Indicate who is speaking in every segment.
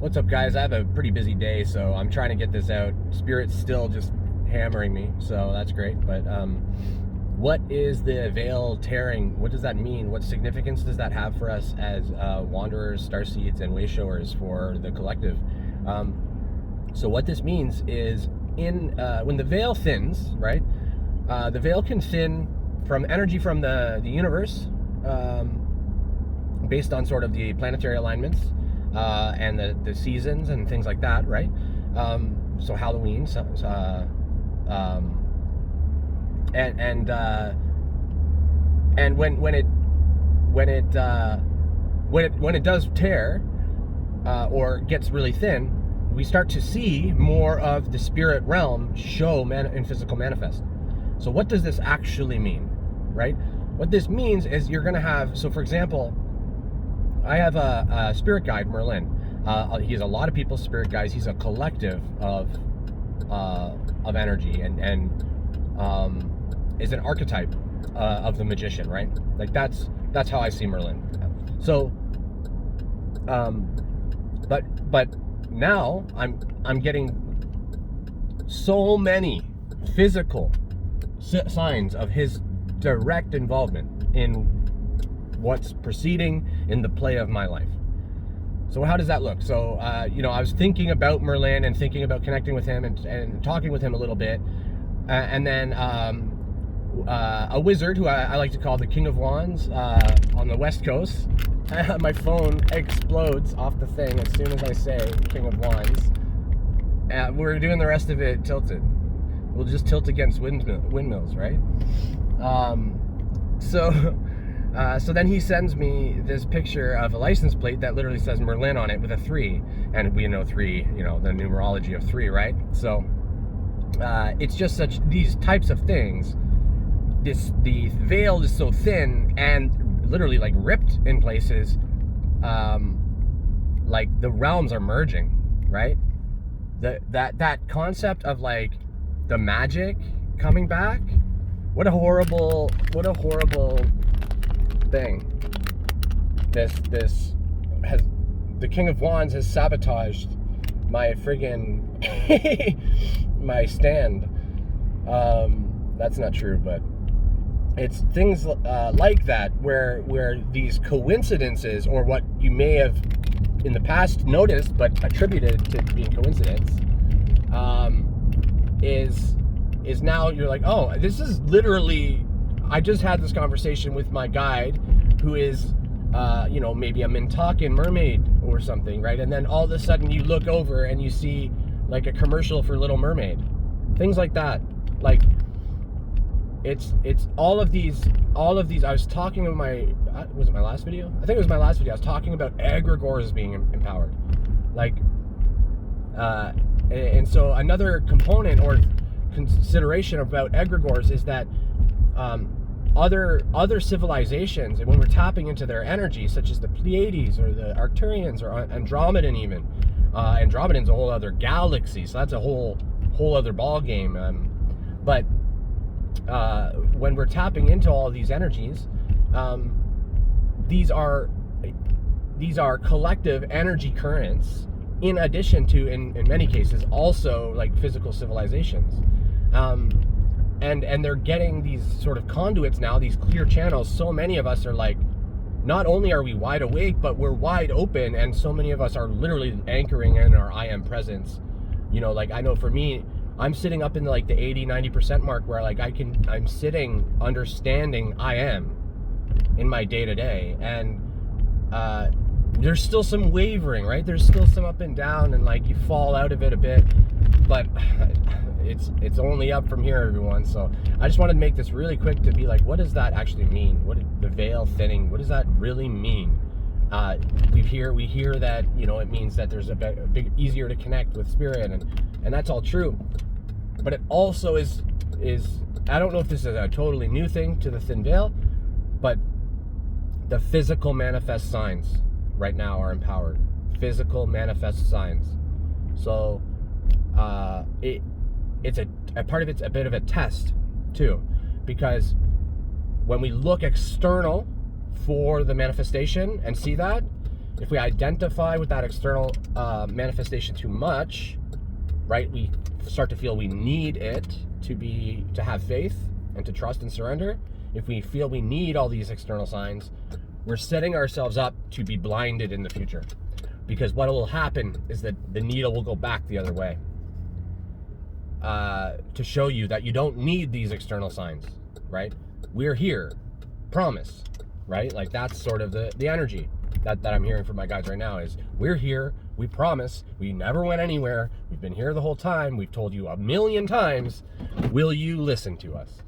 Speaker 1: What's up, guys? I have a pretty busy day, so I'm trying to get this out. Spirit's still just hammering me, so that's great. But what is the veil tearing? What does that mean? What significance does that have for us as wanderers, starseeds, and wayshowers for the collective? So what this means is when the veil thins, right? The veil can thin from energy from the universe, based on sort of the planetary alignments. And the seasons and things like that, right? So Halloween, and when it does tear or gets really thin, we start to see more of the spirit realm show in physical manifest. So what does this actually mean, right? What this means is you're going to have, so for example, I have a spirit guide, Merlin. He's a lot of people's spirit guides. He's a collective of energy and is an archetype of the magician, right? Like that's how I see Merlin. So, but now I'm getting so many physical signs of his direct involvement in what's proceeding in the play of my life. So how does that look? So, I was thinking about Merlin and thinking about connecting with him and talking with him a little bit. And then a wizard who I like to call the King of Wands on the West Coast. My phone explodes off the thing as soon as I say King of Wands. We're doing the rest of it tilted. We'll just tilt against windmills, right? So then he sends me this picture of a license plate that literally says Merlin on it with a 3, and we know 3, the numerology of 3, right? So it's just these types of things. The veil is so thin and literally like ripped in places, like the realms are merging, right? That concept of like the magic coming back. What a horrible thing. This has, the King of Wands has sabotaged my friggin' my stand. That's not true, but it's things like that where these coincidences, or what you may have in the past noticed but attributed to being coincidence, is now you're like, oh, this is literally, I just had this conversation with my guide who is, maybe a Mintakan mermaid or something, right? And then all of a sudden you look over and you see like a commercial for Little Mermaid. Things like that. Like, it's all of these, I was talking with was it my last video? I think it was my last video. I was talking about egregores being empowered. Like, and so another component or consideration about egregores is that other civilizations, and when we're tapping into their energy, such as the Pleiades or the Arcturians or Andromedan even, Andromedan's a whole other galaxy, so that's a whole other ball game. But when we're tapping into all of these energies, these are collective energy currents, in addition to, in many cases, also like physical civilizations. And they're getting these sort of conduits now, these clear channels. So many of us are like, not only are we wide awake, but we're wide open, and so many of us are literally anchoring in our I am presence. Like, I know for me, I'm sitting up in like the 80-90% mark where like I'm sitting understanding I am in my day-to-day, and there's still some wavering, right? There's still some up and down, and like you fall out of it a bit, but it's only up from here, everyone. So I just wanted to make this really quick to be like, what does that actually mean? What the veil thinning, what does that really mean? We hear that, it means that there's a big easier to connect with spirit, and that's all true. But it also is I don't know if this is a totally new thing to the thin veil, but the physical manifest signs right now are empowered. Physical manifest signs. So it's a part of it's a bit of a test too, because when we look external for the manifestation and see that, if we identify with that external manifestation too much, right, we start to feel we need it to have faith and to trust and surrender. If we feel we need all these external signs, we're setting ourselves up to be blinded in the future. Because what will happen is that the needle will go back the other way, to show you that you don't need these external signs, right? We're here, promise, right? Like that's sort of the energy that I'm hearing from my guys right now is we're here, we promise, we never went anywhere, we've been here the whole time, we've told you 1,000,000 times, will you listen to us?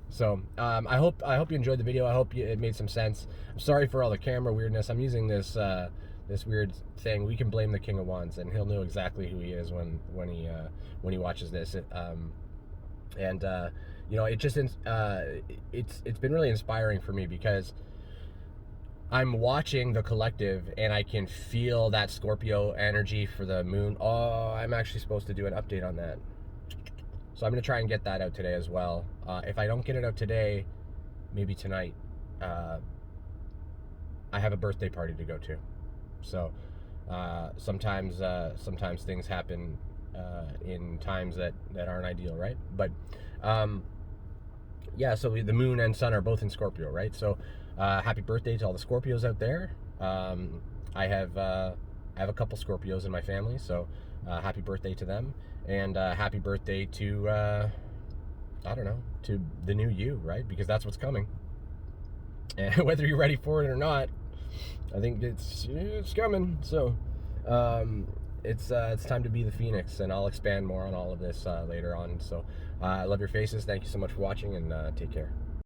Speaker 1: So I hope you enjoyed the video. I hope it made some sense. I'm sorry for all the camera weirdness. I'm using this this weird thing. We can blame the King of Wands, and he'll know exactly who he is when he watches this. You know, it just it's been really inspiring for me because I'm watching the collective and I can feel that Scorpio energy for the moon. Oh, I'm actually supposed to do an update on that. So I'm going to try and get that out today as well. If I don't get it out today, maybe tonight. I have a birthday party to go to. So sometimes things happen in times that aren't ideal, right? But yeah, so the moon and sun are both in Scorpio, right? So happy birthday to all the Scorpios out there. I have a couple Scorpios in my family, so happy birthday to them. And happy birthday to, I don't know, to the new you, right? Because that's what's coming. And whether you're ready for it or not, I think it's coming. So it's time to be the Phoenix, and I'll expand more on all of this later on. So I love your faces. Thank you so much for watching, and take care.